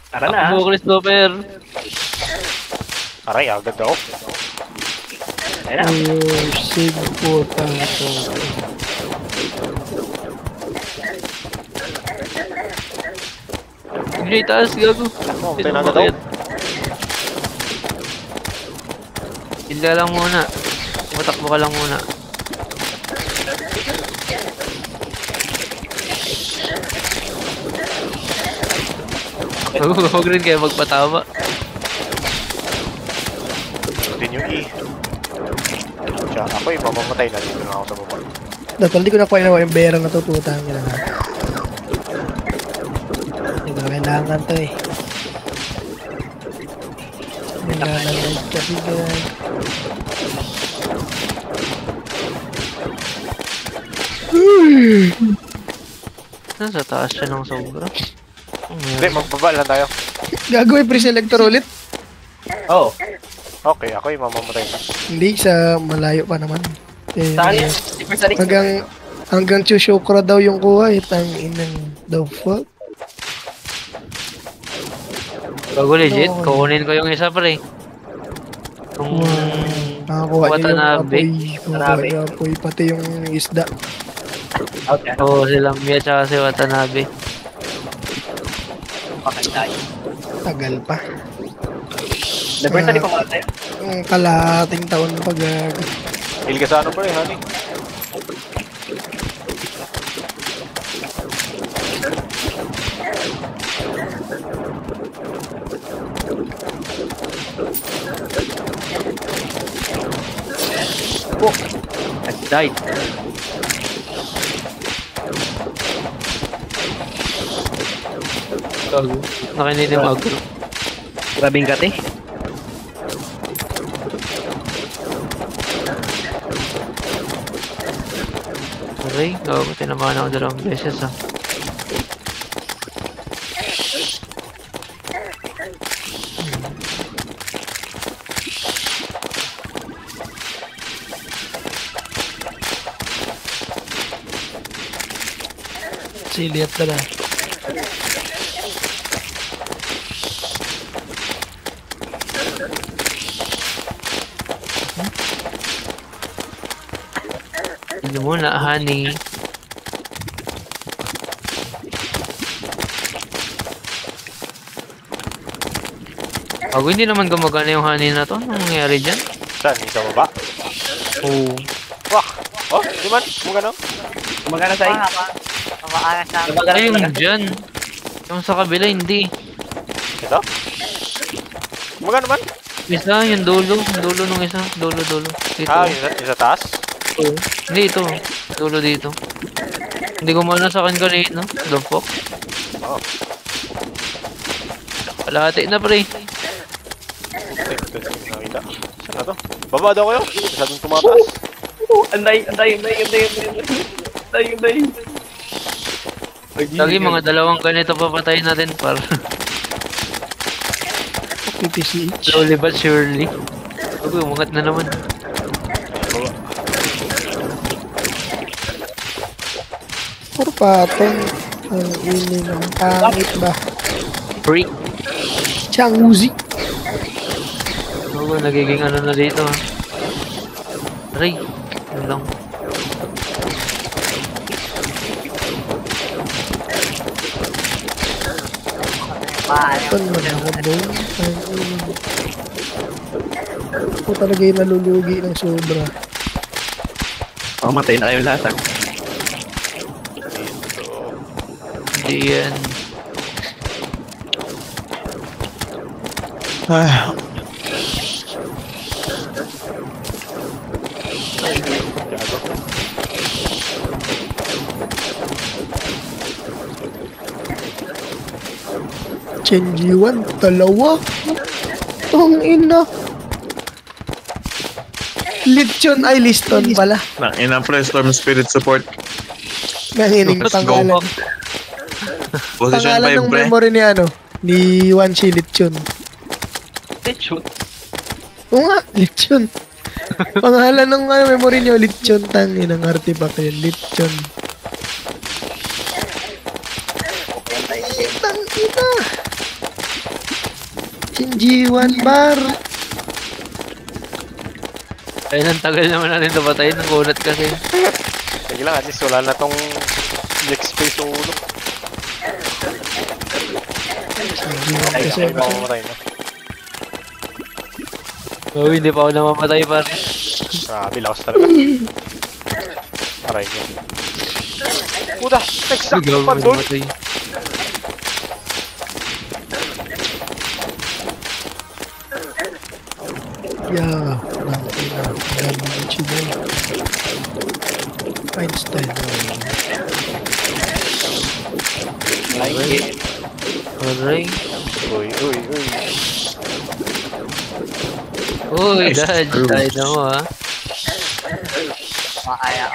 Tara na. Ako, Christopher. Aray, agad ako. Ayun na. Sig po tayo. Hindi, taas, gago. Tayo na daw. Hindi ka lang muna. Matakbo ka lang muna. Huwag rin kayo magpatama. Din yung E. Siya, ako mamamatay na dito na ako sa baba. Dapat hindi ko nakuha na yung berang na to, putang ina na. Hindi ko na kailangan to eh. Kailangan na kasi ganyan. Nasa taas siya ng sobra. Hindi, magbaba lang tayo. Gagawin pre-selector ulit? Oh. Okay, ako mamamatay na. Hindi, sa malayo pa naman. Eh, Sali. Sali. hanggang Chushokra daw yung kuha eh. Tanginang the fuck. Bago legit, kukunin ko yung isa pre. Kung Nakakuha niya yung Watanabe. apoy. Apoy, pati yung isda. Okay. Oo, silang Mia tsaka si Watanabe. Okay tayo. Tagal pa. Libertad di pa mga tayo. Kalahating taon pa gag. Heal ka sa ano pa rin, honey? Oh, I died. Gago. Nakinig yung agro. Grabing kate. Aray, gago. Tinamaan ako 2 beses ah. Siliat na lang. Hindi mo na, honey. Bago hindi naman gumagana yung honey na to. Anong nangyari dyan? Saan? Sa baba? Oo. Wah! Oh, di man? Magano? Kumagana sa iyo. Ay, yung dyan. Yung sa kabila, hindi. Ito? Magano man? Isa, yung dulo. Yung dulo nung isa. Dulo. Dito. Ah, yung sa taas? Oo. Hindi, ito. Dulo dito. Hindi gumana sa akin kanina. The fuck? Oo. Kalahati na, pre. Nakita. Saan na to? Baba daw kayo. Masyadong tumataas. Anday. Lagi mga dalawang ganito papatayin natin par. PPCH. Slowly but surely. Uy, umangat na naman. Baba. Puro patong. Ang ini ng pangit ba? Freak. Chang Uzi. Oo, nagiging ano na dito. Aray. Yun lang. Pan mo na ako doon. Ako talaga yung nalulugi ng sobra. Matay na kayo lahat. Dito. Hindi yan. Ah, Chenji 1, dalawa. Ang ina. Lechon ay liston pala. Ina pre, Storm Spirit support. Nangining Let's go. pangalan. Position Pangalan 5 ng pre. memory ni ano? Ni Wanshi Lechon. Shoot. Oo nga, Lechon. Pangalan ng memory niyo, Lechon. Tangin ng artifact yun, Lechon. Tangina. Chinjiwan bar. Ayun, ang tagal naman natin ito patayin. Ang kunat kasi. Sige lang, at least wala na tong next space sa ulo. Chinjiwan Ay, kasi ay, baka mamatay na. Oh, hindi pa ako namamatay par. Grabe, lakas talaga. Aray ko. Puta, nagsak Gago pa doon. namatay. Yeah, ang Chino. Einstein. Aray. Uy, uy, uy. Uy, Nice. dodge. Tayo na mo ha. Makaya.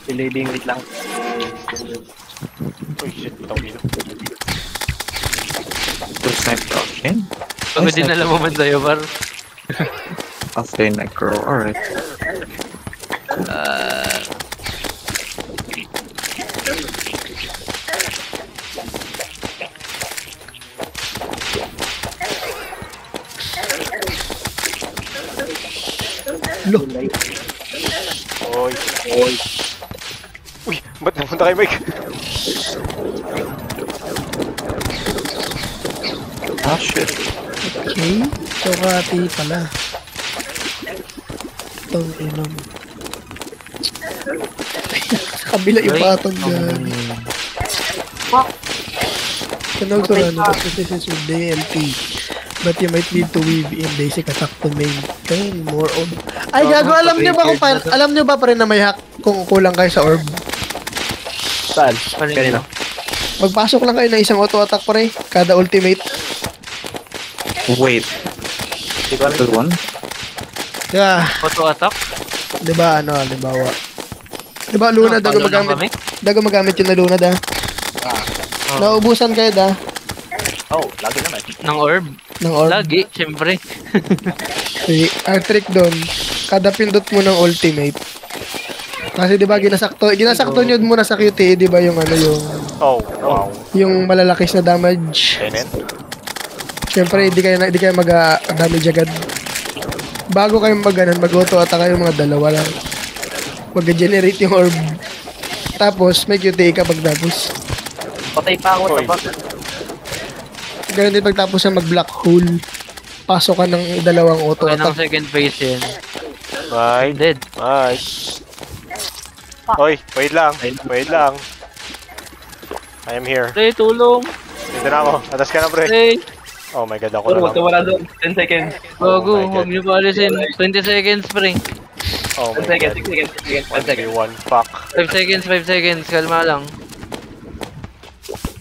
Si Lady, wait lang. Uy, shit, bitaw dito. Two snipe okay. Pagod din alam mo man sa'yo par. Okay, necro. Alright. Lo. Uy, uy. Uy, ba't napunta kay Mike? Ah, shit. Okay. Sokati pala. Itong inom. Sa kabila yung patong dyan. Tunog ko na kasi this is with DLT. But you might need to weave in basic attack to maintain more orb. Ay, gago, alam niyo ba kung paano, alam niyo ba pa rin na may hack kung kulang kayo sa orb? Saan? Kanina. Magpasok lang kayo ng isang auto attack pre, kada ultimate. Wait. The one? Yeah, Auto attack? 'di ba ano, halimbawa. 'Di ba Luna dago magamit? Dago magamit yung na Luna da. Naubusan kayo da Oh, lagi naman. Ng orb? ng orb. Lagi, syempre. Okay, ang trick doon, kada pindot mo ng ultimate. Kasi 'di ba ginasakto nyo muna sa QTE, 'di ba yung ano yung Oh, wow. yung malalakis na damage. Tenen? Siyempre, hindi kayo mag-damage agad. Bago kayo mag-auto attack kayo mga dalawa lang. Mag-generate yung orb. Tapos, may QTE ka pagtapos. Patay pa ako sa Oy. bus. Ganun din pagtapos na mag-black hole. Pasok ka ng dalawang auto Kaya ng attack. second phase yan. Mike, Dead. Mike. Oy, wait lang. Wait lang. I am here. Pre, tulong. Dito na ako. Atas ka na, pre. Pre. Oh my god, ako Pero na wag lang. wala doon. 10 seconds. Bago, Oh my God. huwag niyo pa alisin. 20 seconds, pre. Oh 10 my seconds, god. 6 seconds, 6 seconds, 10 seconds. 1v1, fuck. 5 seconds, 5 seconds. Kalma lang.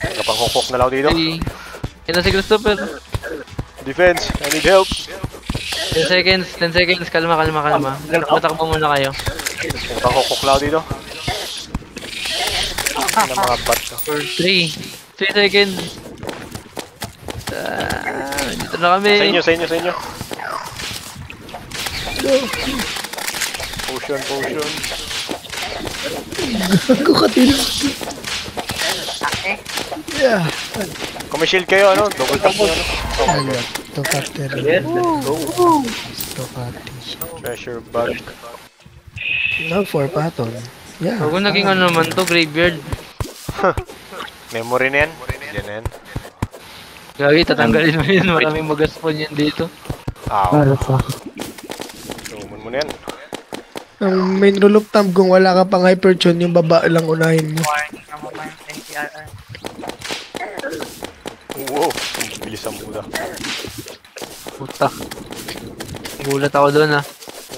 Kapang hukok na lang ako dito. 3. Yan na si Christopher. Defense, I need help. 10 seconds, 10 seconds. Kalma. Matakbo muna kayo. Kapang hukok na ako dito. Ano mga bat to? 3. 3 seconds. Dito na kami. Sa inyo, sa inyo, sa inyo. Potion, potion. Gago ka din. Yeah. Kung may shield kayo, ano? Double tap nyo, ano? Oh my god. Tokate. Yes, let's go. Tokate. Treasure bag. Now for pattern. Yeah. Huwag naging ano naman to, graveyard. Memory na yan. Yan na yan. Gagi, tatanggalin mo yun. Maraming magaspon yan dito. Sumun mo na yan. Ang main rule of thumb, kung wala ka pang hypertune, yung baba lang unahin mo. Wow, ang bilis ang muda. Puta. Gulat ako doon ah.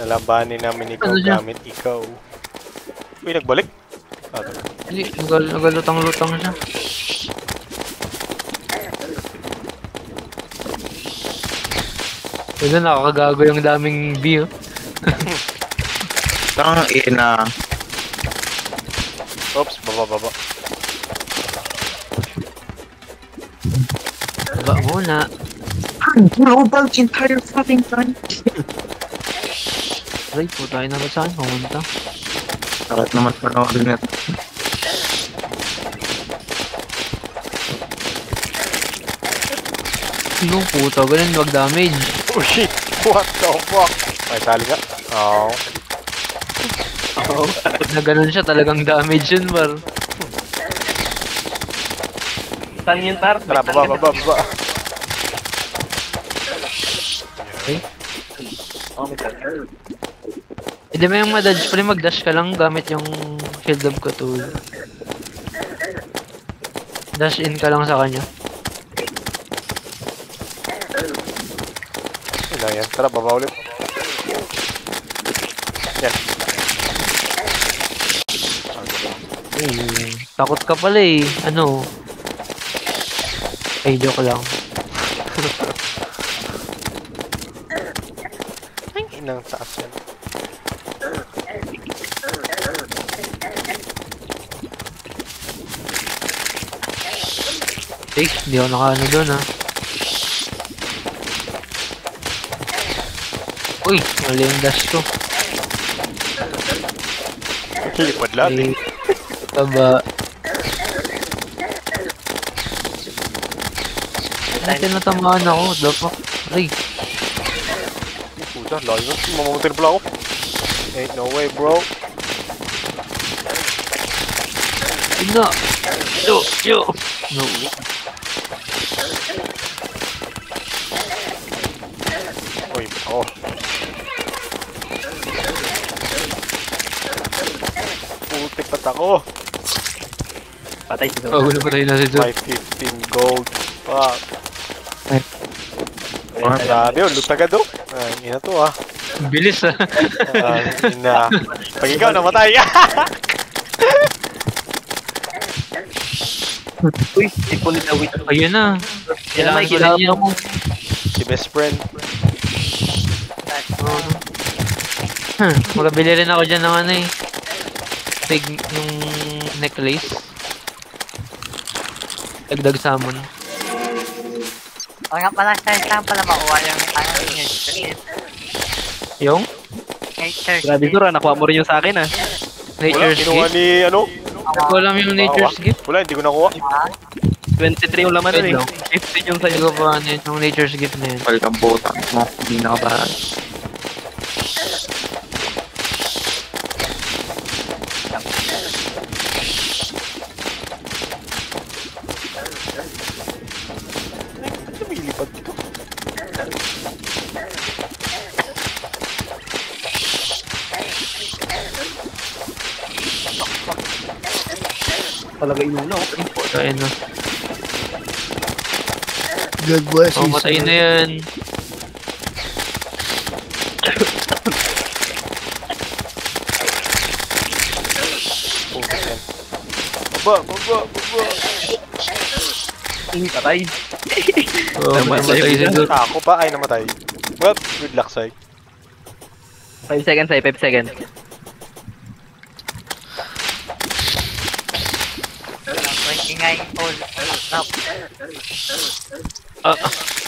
Nalabanin namin ikaw Ano siya? gamit ikaw. Uy, nagbalik? Ah, ito. Hindi, nagalutang-lutang siya. Ito, nakakagago yung daming view. Tang ina. Oops, baba. Baba muna. Global entire fucking time. Aray, puta na ba saan pumunta? Sarap naman panoorin nito. No, puta, ganun mag-damage. Oh shit! What the fuck? Ay, sali nga. Oo. Pag na ganun siya, talagang damage yun, bar. Saan yun, par? Tara, baba. Oh, may saan. Hindi mo yung madodge, pwede mag-dash ka lang gamit yung shield of Cthulhu. Dash in ka lang sa kanya. Yun lang yan. Tara, baba ulit. Yan. Takot ka pala eh. Ano? Ay, joke lang. Inang taas yan. Eh, hindi ako nakaano doon ha. Uy, mali yung dash ko. Lipad lahat eh. Taba. Ay, tinatamaan ako. The fuck? Ay, Puta, layo na. Mamamatay na pala ako. Ain't no way, bro. no. Yo. No. Uy, ako. Putik pat ako. Patay si Oh, wala pa tayo na si Joe. My 15 gold. Fuck. Grabe yun, lutagad oh. Ay, ina to ah. Bilis ha. Ina. Pag ikaw namatay. Uy, ipon na wait. Ayun na. Yan Kailangan ang may ko rin kailangan yan. mo. Si best friend. Magabili rin ako dyan ng ano eh. Big yung necklace. Dagdag salmon. O nga pala, saan pala makuha yung nature Yung Grabe ko nakuha mo rin yung sa akin ah. Wala, nature's kinuha gift. ni ano? Hindi ko alam yung nature's gift. Wala, hindi ko nakuha. 23 yung laman Wait nun eh. lang. 15 yung Hindi sa'yo. ko pa ano yung nature's gift na yun. Balik ang bota mo. Hindi nakabahan. Lumilipad dito. Talaga inuno. Ayun na. God bless Oh, you. matay na yan. Putik yan. Baba. Patay. Oh, matay si Joe. Ako pa ay namatay. Well, good luck, Sai. 5 seconds ay 5 seconds. ingay all up.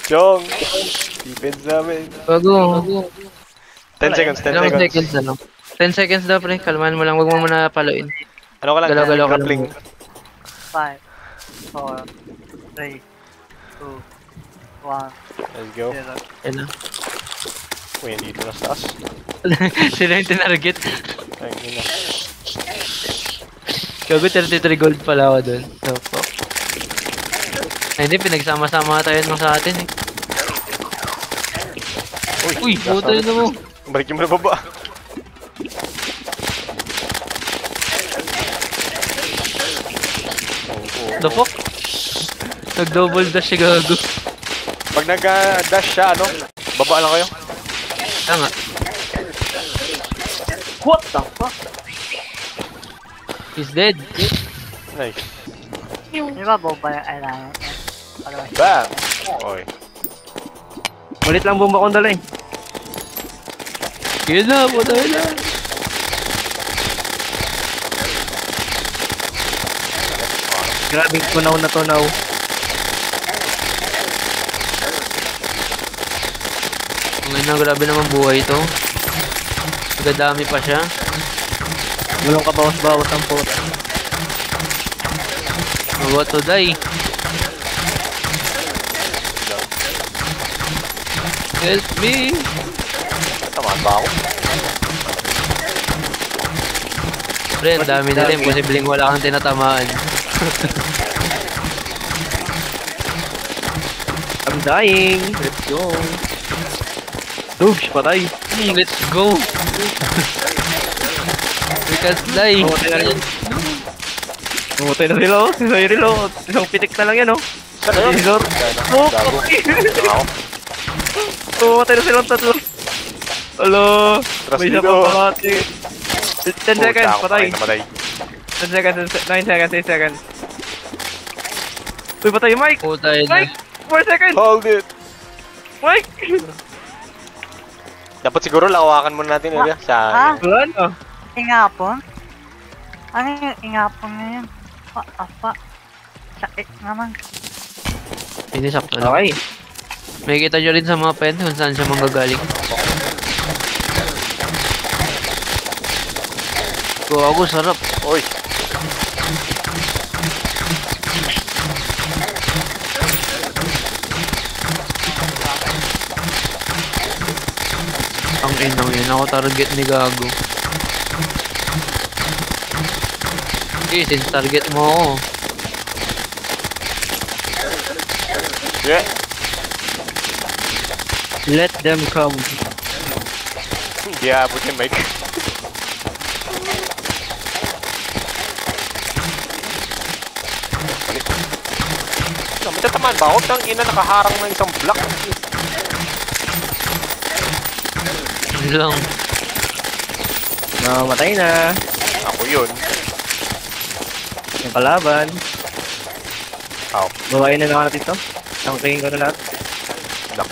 Chong! Defense namin. Bago. 10 seconds, 10 Ilang seconds. seconds na lang. 10 seconds daw pre. Kalmahan mo lang. Huwag mo muna paluin. Ano ka lang? Galaw-galaw ka Grappling. lang. 5, 4, 3, 2, 1, Let's go. 0. Ayun na. Uy, dito na sa taas. Sila yung tinarget. Ay, ina. Gago 33 gold pala ako dun. So, fuck. Ay, hindi. Pinagsama-sama tayo nung sa atin eh. Uy, puto yun mo. Balikin mo na baba. The fuck? Nag-double dash si Gago. Pag nag-dash siya, ano? Baba lang kayo. Kaya nga. What the fuck? He's dead. Nice. Di ba bomba yung kailangan? Bam! Oy. Malit lang bomba kong dala eh. Yun na, puto yun na. Grabe tunaw na tunaw. Ngayon na, grabe naman buhay ito. Nagadami pa siya. Walang kabawas-bawas ang puta. What to die? Help me! Tamaan ba ako? Pre, ang dami nila. Posibleng wala kang tinatamaan. I'm dying. Let's go. Douche, patay. Let's go! We can't die! Mamatay na rin. Mamatay na sila, oh. Si Cyril, oh. Isang pitik na lang yan, oh. Saan na yun? Si Zor. Oh, Gago. patay. Saan ako? Mamatay na silang tatlo. Alo. Trust May me, isa no. pa pamati. 10 seconds, Puta, ako patay. namatay. 10 seconds, 9 seconds, 8 seconds. Uy, patay yung Mike! Puta yun. Mike! 4 seconds! Hold it! Mike! Dapat siguro lawakan muna natin area. Ah? Sa Wala na. Ingapon? Ano yung ingapon na yun? Apa? Sakit naman. Hindi sakto lang. Okay. May kita nyo rin sa mga pen kung saan siya manggagaling. Ako sarap. Oy! Ang inang yun. Ako target ni Gago. Okay, since target mo ako. Yeah! Let them come. Hindi aabot yung mic. Matatamaan ba ako? Tang ina nakaharang ng isang block. Yun lang. Namatay na. Ako yun. Yung kalaban. Ow. Bawain na lang natin ito. Tangkayin ko na lahat. Block.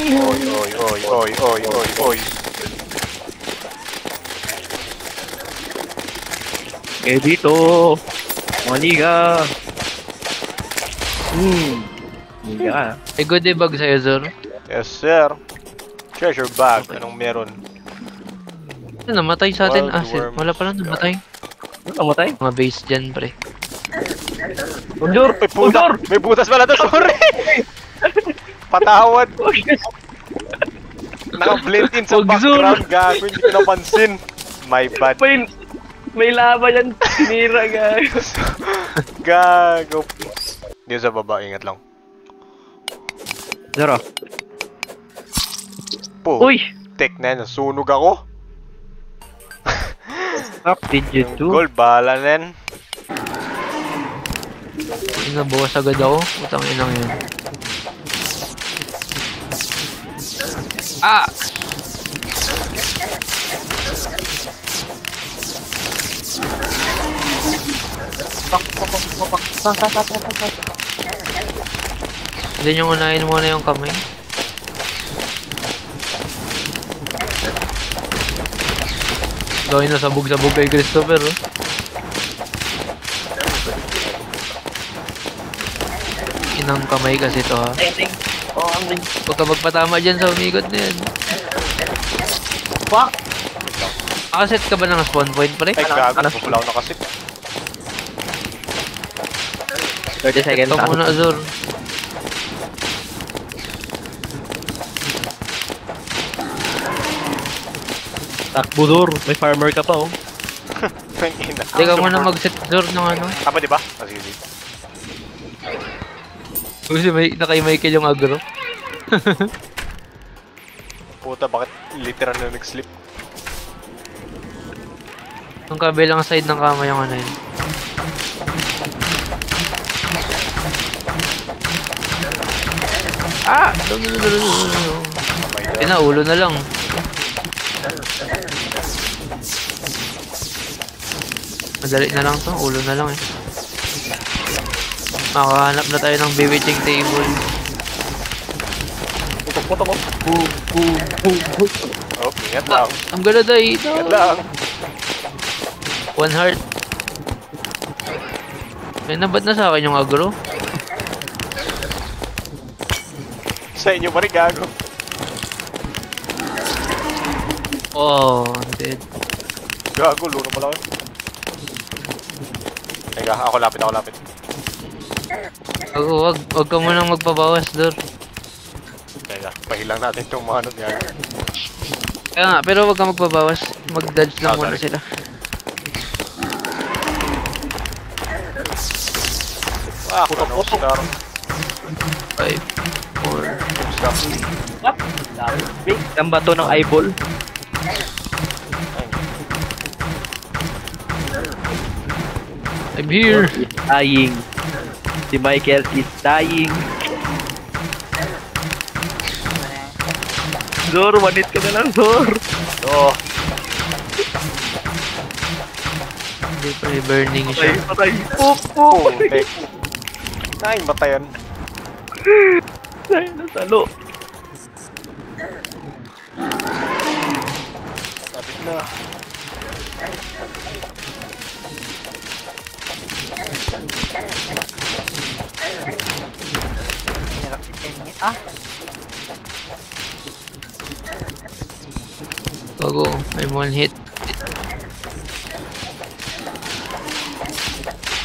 Oy, oy, oy, oy, oy, oy, oy. Okay, dito. Mga liga. Liga. May good debug sa'yo, Zor. Yes, sir. Treasure bag. Anong meron? Ano, namatay sa atin? Wild Acid. worms. Wala pala namatay. Ano namatay? Mga base dyan, pre. Undur! May butas! May butas pala to, sorry! Patawad! Naka-blend in sa Huwag, background, gago. Hindi ko napansin. My bad. May lava yan. Sinira, guys. Gago. Dito sa baba, ingat lang. Zero. Po, Uy! tek na yan. Nasunog ako. What did you do? Gold, bahala na yan. Nabawas agad ako. Putang inang yun. Ah! Hindi nyo unahin muna yung kamay. Gawin na sabog-sabog kay Christopher, oh. Inang kamay kasi to, ha. Oh, ang ring. Huwag ka magpatama dyan sa umikot na yan. Fuck! Nakaset ka ba ng spawn point, pre? Ay, gago. Wala ako nakasit. 30 seconds. Ito muna, Azor. Takbo, Dur. May farmer ka pa, oh. Tangina. Hindi ka muna mag-set, Azor, ng ano. Tama, di ba? Ah, sige, sige. Kasi naka-Michael yung agro. Puta, bakit literal na nag-slip? Ang kabilang side ng kama yung ano yun. Ah! Oh my god. Pinaulo na lang. Madali na lang to, ulo na lang eh. Makahanap na tayo ng bewitching table. Putok ko. Oh, ingat lang. I'm gonna die. Ingat No. lang. One heart. Ay, ba't na sa akin yung agro? Sa inyo pa rin, gago. Oh, I'm dead. Gago, luro pala ako. Teka, ako lapit. Wag ka munang magpabawas, Dor. Pahilang natin itong mga ano niya. Kaya nga, pero wag kang magbabawas. Mag-dodge lang muna sorry. sila. Ah, no star. 5, 4. What? Big ang bato ng eyeball. I'm here. Is dying. Si Michael is dying. Zor, wanit ka na lang, Zor. Oh, Hindi pa burning Patay, siya. patay. Pop, pop. putik. Naing batayan. Ay, nasalo. Sabit na. Hirap itin niya. Ah, Bago, I'm one hit.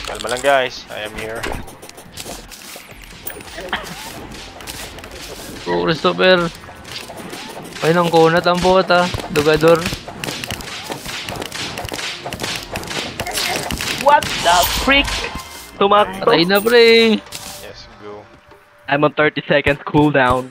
Kalma lang guys, I am here. Oh, Christopher. Ay, nang kunat ang bota. Dugador. What the freak? Tumakto. Patay na, pre. Yes, go. I'm on 30 seconds cooldown.